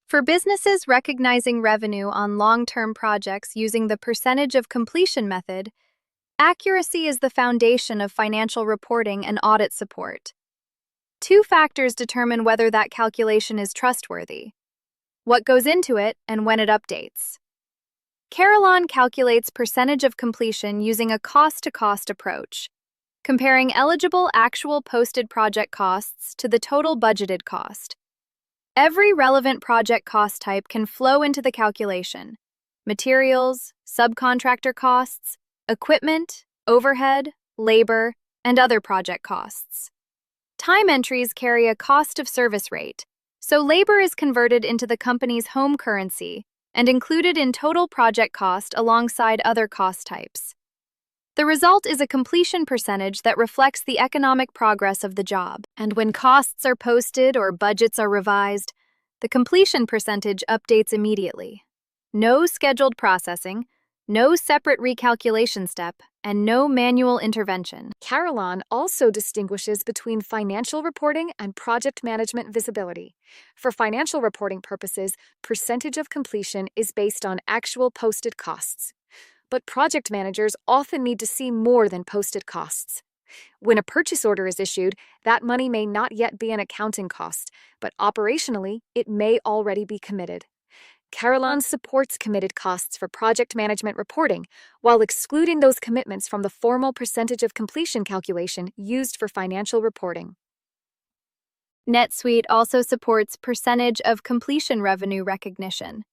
For businesses recognizing revenue on long-term projects using the percentage of completion method, accuracy is the foundation of financial reporting and audit support. Two factors determine whether that calculation is trustworthy: what goes into it and when it updates. Carillon calculates percentage of completion using a cost-to-cost approach, comparing eligible actual posted project costs to the total budgeted cost. Every relevant project cost type can flow into the calculation: materials, subcontractor costs, equipment, overhead, labor, and other project costs. Time entries carry a cost of service rate, so labor is converted into the company's home currency and included in total project cost alongside other cost types. The result is a completion percentage that reflects the economic progress of the job, and when costs are posted or budgets are revised, the completion percentage updates immediately. No scheduled processing, no separate recalculation step, and no manual intervention. Carillon also distinguishes between financial reporting and project management visibility. For financial reporting purposes, percentage of completion is based on actual posted costs. But project managers often need to see more than posted costs. When a purchase order is issued, that money may not yet be an accounting cost, but operationally, it may already be committed. Carillon supports committed costs for project management reporting, while excluding those commitments from the formal percentage of completion calculation used for financial reporting. NetSuite also supports percentage of completion revenue recognition.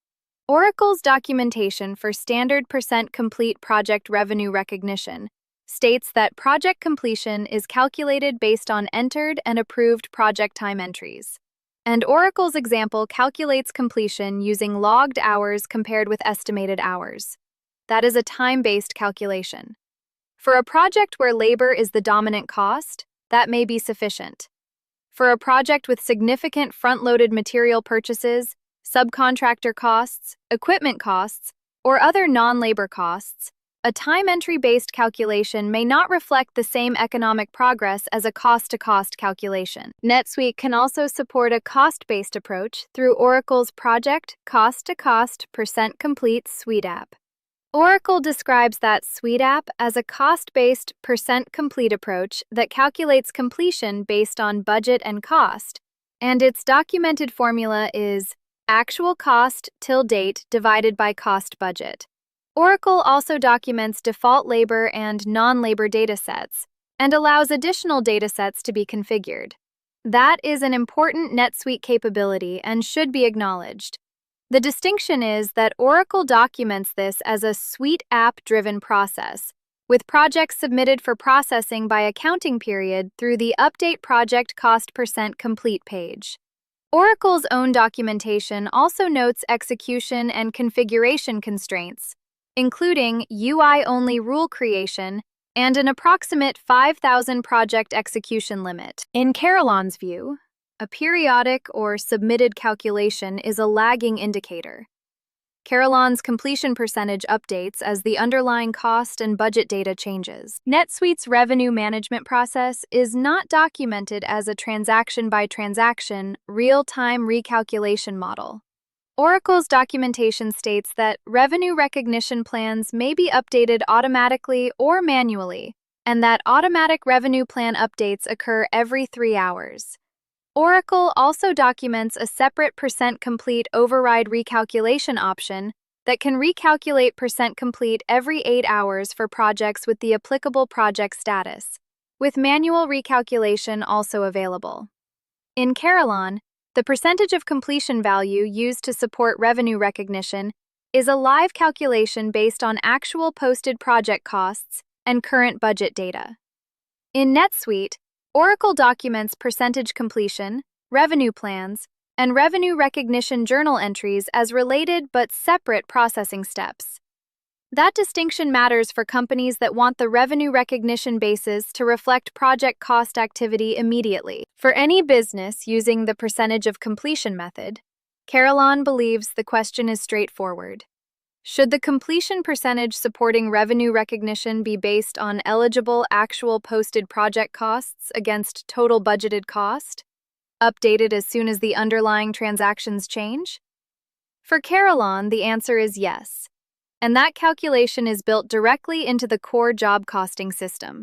Oracle's documentation for standard percent complete project revenue recognition states that project completion is calculated based on entered and approved project time entries. And Oracle's example calculates completion using logged hours compared with estimated hours. That is a time-based calculation. For a project where labor is the dominant cost, that may be sufficient. For a project with significant front-loaded material purchases, subcontractor costs, equipment costs, or other non-labor costs, a time entry-based calculation may not reflect the same economic progress as a cost-to-cost calculation. NetSuite can also support a cost-based approach through Oracle's Project Cost-to-Cost Percent Complete Suite app. Oracle describes that Suite app as a cost-based percent complete approach that calculates completion based on budget and cost, and its documented formula is actual cost till date divided by cost budget. Oracle also documents default labor and non-labor datasets and allows additional datasets to be configured. That is an important NetSuite capability and should be acknowledged. The distinction is that Oracle documents this as a Suite app-driven process, with projects submitted for processing by accounting period through the Update Project Cost Percent Complete page. Oracle's own documentation also notes execution and configuration constraints, including UI-only rule creation and an approximate 5,000 project execution limit. In Carillon's view, a periodic or submitted calculation is a lagging indicator. Carillon's completion percentage updates as the underlying cost and budget data changes. NetSuite's revenue management process is not documented as a transaction-by-transaction, real-time recalculation model. Oracle's documentation states that revenue recognition plans may be updated automatically or manually, and that automatic revenue plan updates occur every 3 hours. Oracle also documents a separate percent complete override recalculation option that can recalculate percent complete every 8 hours for projects with the applicable project status, with manual recalculation also available. In Carillon, the percentage of completion value used to support revenue recognition is a live calculation based on actual posted project costs and current budget data. In NetSuite, Oracle documents percentage completion, revenue plans, and revenue recognition journal entries as related but separate processing steps. That distinction matters for companies that want the revenue recognition basis to reflect project cost activity immediately. For any business using the percentage of completion method, Carillon believes the question is straightforward. Should the completion percentage supporting revenue recognition be based on eligible actual posted project costs against total budgeted cost, updated as soon as the underlying transactions change? For Carillon, the answer is yes, and that calculation is built directly into the core job costing system.